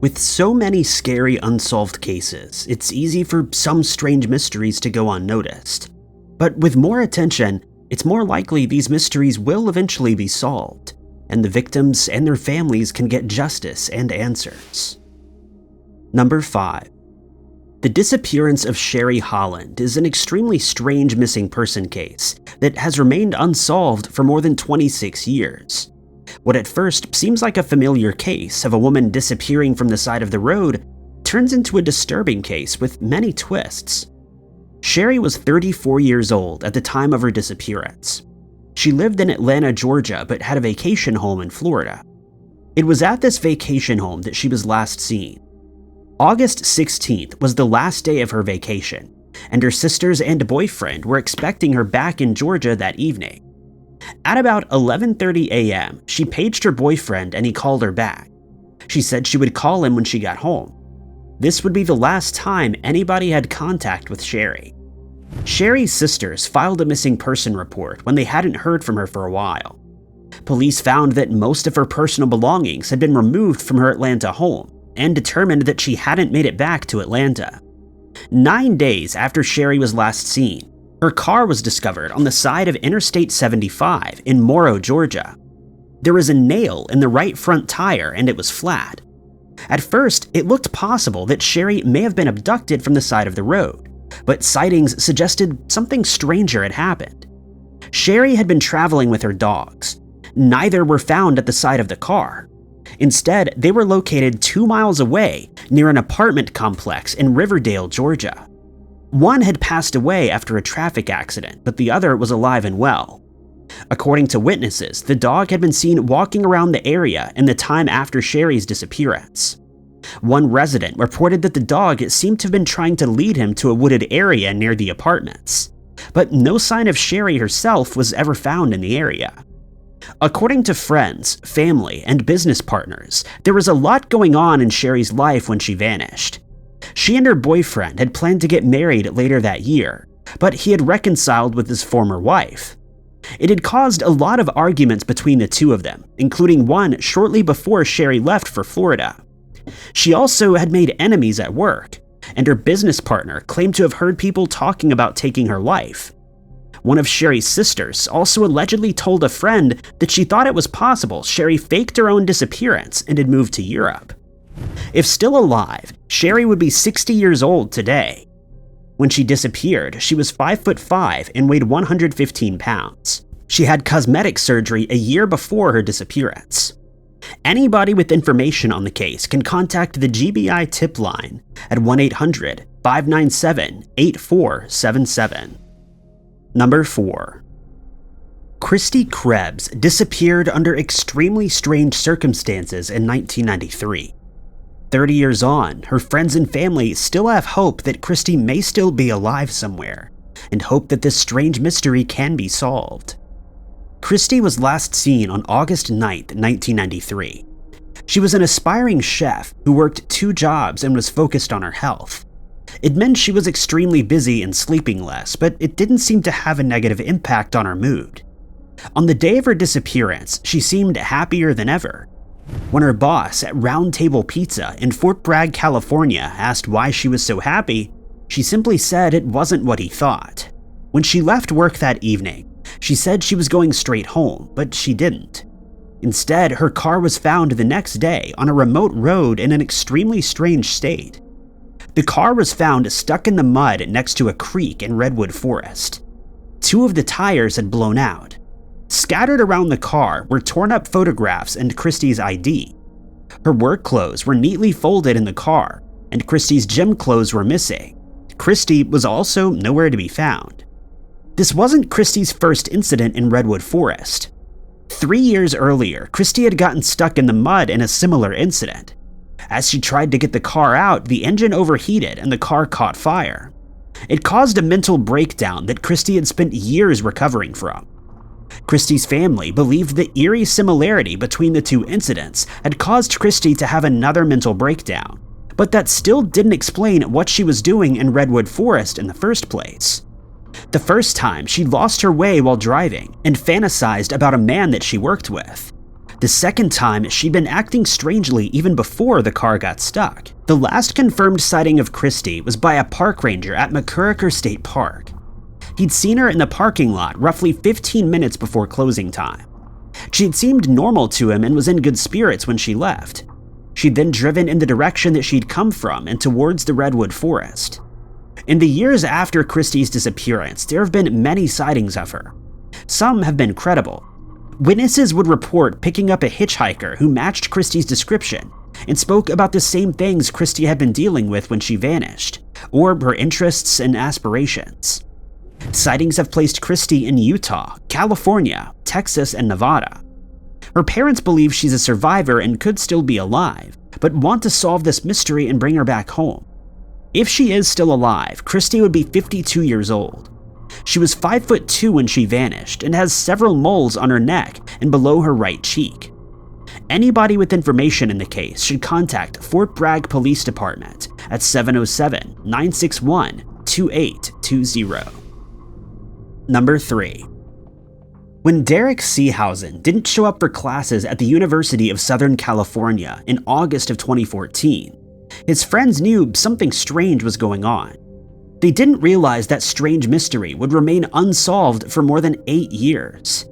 With so many scary unsolved cases, it's easy for some strange mysteries to go unnoticed. But with more attention, it's more likely these mysteries will eventually be solved, and the victims and their families can get justice and answers. Number 5. The disappearance of Sherry Holland is an extremely strange missing person case that has remained unsolved for more than 26 years. What at first seems like a familiar case of a woman disappearing from the side of the road turns into a disturbing case with many twists. Sherry was 34 years old at the time of her disappearance. She lived in Atlanta, Georgia, but had a vacation home in Florida. It was at this vacation home that she was last seen. August 16th was the last day of her vacation, and her sisters and boyfriend were expecting her back in Georgia that evening. At about 11:30 a.m., she paged her boyfriend and he called her back. She said she would call him when she got home. This would be the last time anybody had contact with Sherry. Sherry's sisters filed a missing person report when they hadn't heard from her for a while. Police found that most of her personal belongings had been removed from her Atlanta home and determined that she hadn't made it back to Atlanta. 9 days after Sherry was last seen, her car was discovered on the side of Interstate 75 in Morrow, Georgia. There was a nail in the right front tire and it was flat. At first, it looked possible that Sherry may have been abducted from the side of the road, but sightings suggested something stranger had happened. Sherry had been traveling with her dogs. Neither were found at the side of the car. Instead, they were located 2 miles away near an apartment complex in Riverdale, Georgia. One had passed away after a traffic accident, but the other was alive and well. According to witnesses, the dog had been seen walking around the area in the time after Sherry's disappearance. One resident reported that the dog seemed to have been trying to lead him to a wooded area near the apartments, but no sign of Sherry herself was ever found in the area. According to friends, family, and business partners, there was a lot going on in Sherry's life when she vanished. She and her boyfriend had planned to get married later that year, but he had reconciled with his former wife. It had caused a lot of arguments between the two of them, including one shortly before Sherry left for Florida. She also had made enemies at work, and her business partner claimed to have heard people talking about taking her life. One of Sherry's sisters also allegedly told a friend that she thought it was possible Sherry faked her own disappearance and had moved to Europe. If still alive, Sherry would be 60 years old today. When she disappeared, she was 5'5" and weighed 115 pounds. She had cosmetic surgery a year before her disappearance. Anybody with information on the case can contact the GBI tip line at 1-800-597-8477. Number 4. Christy Krebs disappeared under extremely strange circumstances in 1993. 30 years on, her friends and family still have hope that Christy may still be alive somewhere, and hope that this strange mystery can be solved. Christy was last seen on August 9, 1993. She was an aspiring chef who worked 2 jobs and was focused on her health. It meant she was extremely busy and sleeping less, but it didn't seem to have a negative impact on her mood. On the day of her disappearance, she seemed happier than ever. When her boss at Round Table Pizza in Fort Bragg, California asked why she was so happy, she simply said it wasn't what he thought. When she left work that evening, she said she was going straight home, but she didn't. Instead, her car was found the next day on a remote road in an extremely strange state. The car was found stuck in the mud next to a creek in Redwood Forest. 2 of the tires had blown out. Scattered around the car were torn up photographs and Christy's ID. Her work clothes were neatly folded in the car, and Christy's gym clothes were missing. Christy was also nowhere to be found. This wasn't Christy's first incident in Redwood Forest. 3 years earlier, Christy had gotten stuck in the mud in a similar incident. As she tried to get the car out, the engine overheated and the car caught fire. It caused a mental breakdown that Christy had spent years recovering from. Christy's family believed the eerie similarity between the 2 incidents had caused Christy to have another mental breakdown, but that still didn't explain what she was doing in Redwood Forest in the first place. The first time, she lost her way while driving and fantasized about a man that she worked with. The second time, she'd been acting strangely even before the car got stuck. The last confirmed sighting of Christy was by a park ranger at McCurricker State Park. He'd seen her in the parking lot roughly 15 minutes before closing time. She'd seemed normal to him and was in good spirits when she left. She'd then driven in the direction that she'd come from and towards the redwood forest. In the years after Christy's disappearance, there have been many sightings of her. Some have been credible. Witnesses would report picking up a hitchhiker who matched Christy's description and spoke about the same things Christy had been dealing with when she vanished, or her interests and aspirations. Sightings have placed Christy in Utah, California, Texas, and Nevada. Her parents believe she's a survivor and could still be alive, but want to solve this mystery and bring her back home. If she is still alive, Christy would be 52 years old. She was 5'2" when she vanished and has several moles on her neck and below her right cheek. Anybody with information in the case should contact Fort Bragg Police Department at 707-961-2820. Number 3. When Derek Seahausen didn't show up for classes at the University of Southern California in August of 2014, his friends knew something strange was going on. They didn't realize that strange mystery would remain unsolved for more than 8 years.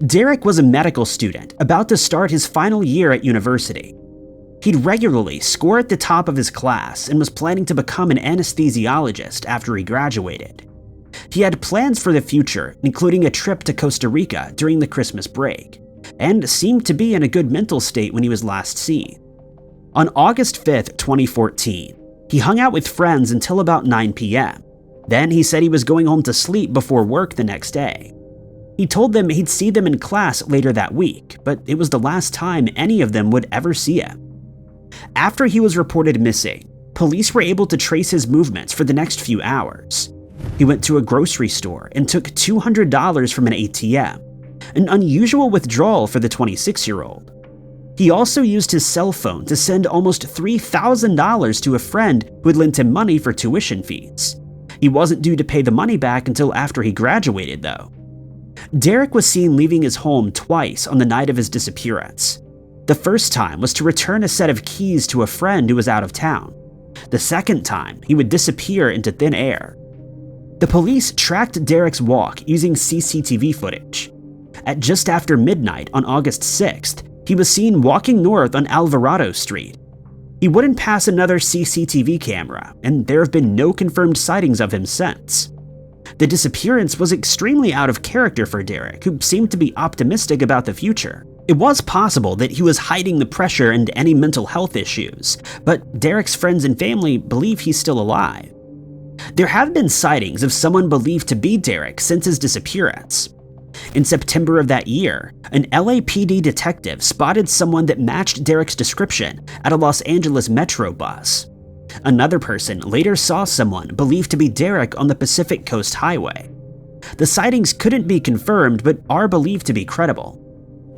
Derek was a medical student about to start his final year at university. He'd regularly score at the top of his class and was planning to become an anesthesiologist after he graduated. He had plans for the future, including a trip to Costa Rica during the Christmas break, and seemed to be in a good mental state when he was last seen. On August 5th, 2014, he hung out with friends until about 9 p.m. Then he said he was going home to sleep before work the next day. He told them he'd see them in class later that week, but it was the last time any of them would ever see him. After he was reported missing, police were able to trace his movements for the next few hours. He went to a grocery store and took $200 from an ATM, an unusual withdrawal for the 26-year-old. He also used his cell phone to send almost $3,000 to a friend who had lent him money for tuition fees. He wasn't due to pay the money back until after he graduated, though. Derek was seen leaving his home twice on the night of his disappearance. The first time was to return a set of keys to a friend who was out of town. The second time, he would disappear into thin air. The police tracked Derek's walk using CCTV footage. At just after midnight on August 6th, he was seen walking north on Alvarado Street. He wouldn't pass another CCTV camera, and there have been no confirmed sightings of him since. The disappearance was extremely out of character for Derek, who seemed to be optimistic about the future. It was possible that he was hiding the pressure and any mental health issues, but Derek's friends and family believe he's still alive. There have been sightings of someone believed to be Derek since his disappearance. In September of that year, an LAPD detective spotted someone that matched Derek's description at a Los Angeles Metro bus. Another person later saw someone believed to be Derek on the Pacific Coast Highway. The sightings couldn't be confirmed but are believed to be credible.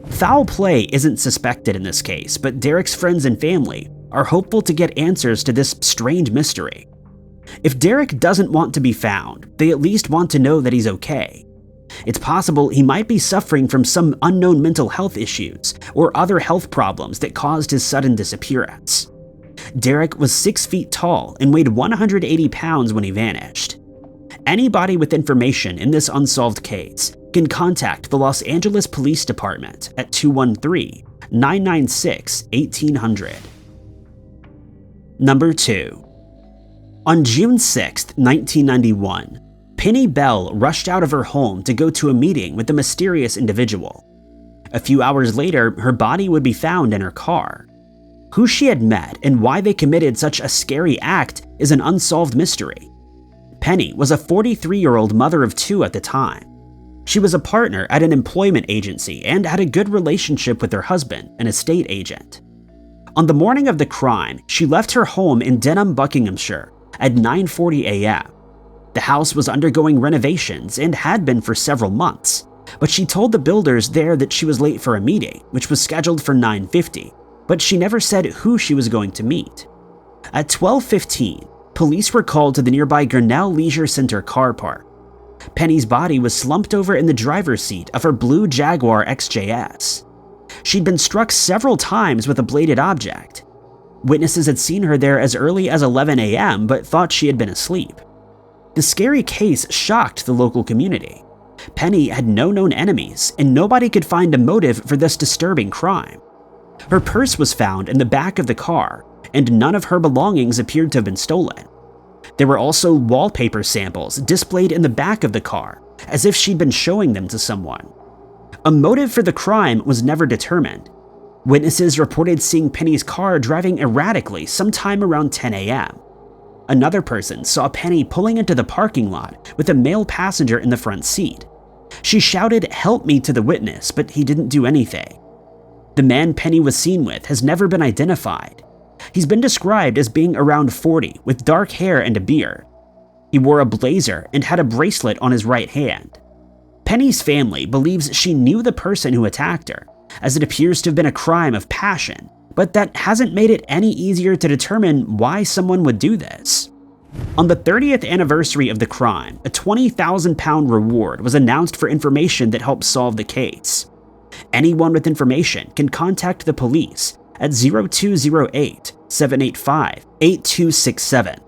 Foul play isn't suspected in this case, but Derek's friends and family are hopeful to get answers to this strange mystery. If Derek doesn't want to be found, they at least want to know that he's okay. It's possible he might be suffering from some unknown mental health issues or other health problems that caused his sudden disappearance. Derek was 6 feet tall and weighed 180 pounds when he vanished. Anybody with information in this unsolved case can contact the Los Angeles Police Department at 213-996-1800. Number 2. On June 6, 1991, Penny Bell rushed out of her home to go to a meeting with a mysterious individual. A few hours later, her body would be found in her car. Who she had met and why they committed such a scary act is an unsolved mystery. Penny was a 43-year-old mother of 2 at the time. She was a partner at an employment agency and had a good relationship with her husband, an estate agent. On the morning of the crime, she left her home in Denham, Buckinghamshire at 9:40 a.m. The house was undergoing renovations and had been for several months, but she told the builders there that she was late for a meeting, which was scheduled for 9:50, but she never said who she was going to meet. At 12:15, police were called to the nearby Grinnell Leisure Center car park. Penny's body was slumped over in the driver's seat of her blue Jaguar XJS. She'd been struck several times with a bladed object. Witnesses had seen her there as early as 11 a.m. but thought she had been asleep. The scary case shocked the local community. Penny had no known enemies, and nobody could find a motive for this disturbing crime. Her purse was found in the back of the car, and none of her belongings appeared to have been stolen. There were also wallpaper samples displayed in the back of the car, as if she'd been showing them to someone. A motive for the crime was never determined. Witnesses reported seeing Penny's car driving erratically sometime around 10 a.m. Another person saw Penny pulling into the parking lot with a male passenger in the front seat. She shouted, "Help me," to the witness, but he didn't do anything. The man Penny was seen with has never been identified. He's been described as being around 40 with dark hair and a beard. He wore a blazer and had a bracelet on his right hand. Penny's family believes she knew the person who attacked her, as it appears to have been a crime of passion, but that hasn't made it any easier to determine why someone would do this. On the 30th anniversary of the crime, a £20,000 reward was announced for information that helps solve the case. Anyone with information can contact the police at 0208-785-8267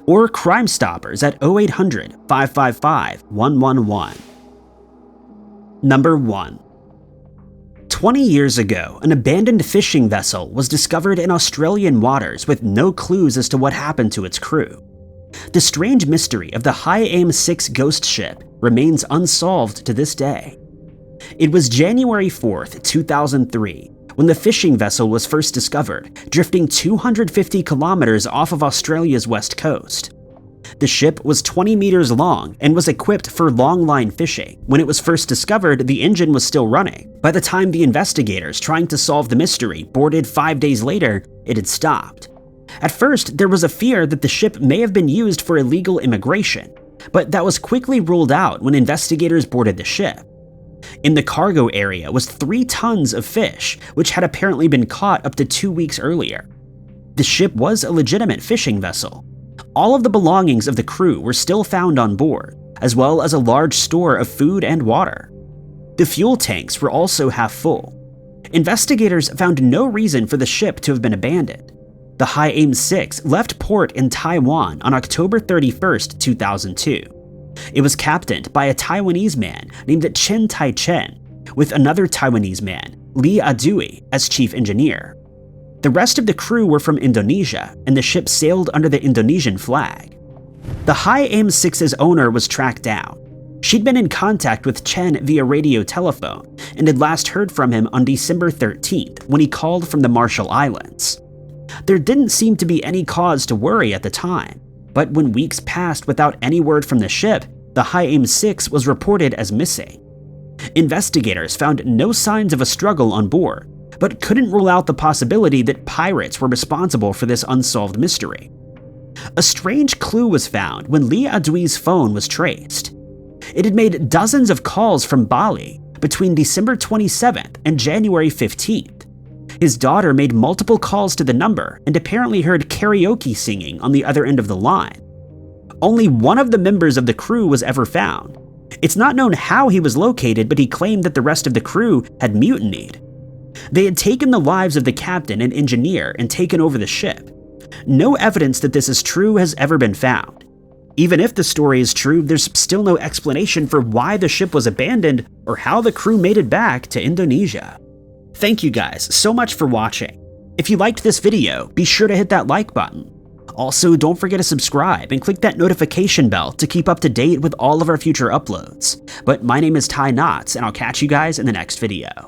or Crime Stoppers at 0800-555-111. Number 1. 20 years ago, an abandoned fishing vessel was discovered in Australian waters with no clues as to what happened to its crew. The strange mystery of the High Aim 6 ghost ship remains unsolved to this day. It was January 4th, 2003, when the fishing vessel was first discovered, drifting 250 kilometers off of Australia's west coast. The ship was 20 meters long and was equipped for longline fishing. When it was first discovered, the engine was still running. By the time the investigators trying to solve the mystery boarded 5 days later, it had stopped. At first, there was a fear that the ship may have been used for illegal immigration, but that was quickly ruled out when investigators boarded the ship. In the cargo area was 3 tons of fish, which had apparently been caught up to 2 weeks earlier. The ship was a legitimate fishing vessel. All of the belongings of the crew were still found on board, as well as a large store of food and water. The fuel tanks were also half full. Investigators found no reason for the ship to have been abandoned. The High Aim 6 left port in Taiwan on October 31st, 2002. It was captained by a Taiwanese man named Chen Tai-chen, with another Taiwanese man, Lee Adui, as chief engineer. The rest of the crew were from Indonesia, and the ship sailed under the Indonesian flag. The High Aim 6's owner was tracked down. She'd been in contact with Chen via radio telephone, and had last heard from him on December 13th when he called from the Marshall Islands. There didn't seem to be any cause to worry at the time, but when weeks passed without any word from the ship, the High Aim 6 was reported as missing. Investigators found no signs of a struggle on board, but couldn't rule out the possibility that pirates were responsible for this unsolved mystery. A strange clue was found when Lee Adui's phone was traced. It had made dozens of calls from Bali between December 27th and January 15th. His daughter made multiple calls to the number and apparently heard karaoke singing on the other end of the line. Only one of the members of the crew was ever found. It's not known how he was located, but he claimed that the rest of the crew had mutinied. They had taken the lives of the captain and engineer and taken over the ship. No evidence that this is true has ever been found. Even if the story is true, there's still no explanation for why the ship was abandoned or how the crew made it back to Indonesia. Thank you guys so much for watching. If you liked this video, be sure to hit that like button. Also, don't forget to subscribe and click that notification bell to keep up to date with all of our future uploads. But my name is Ty Knotts, and I'll catch you guys in the next video.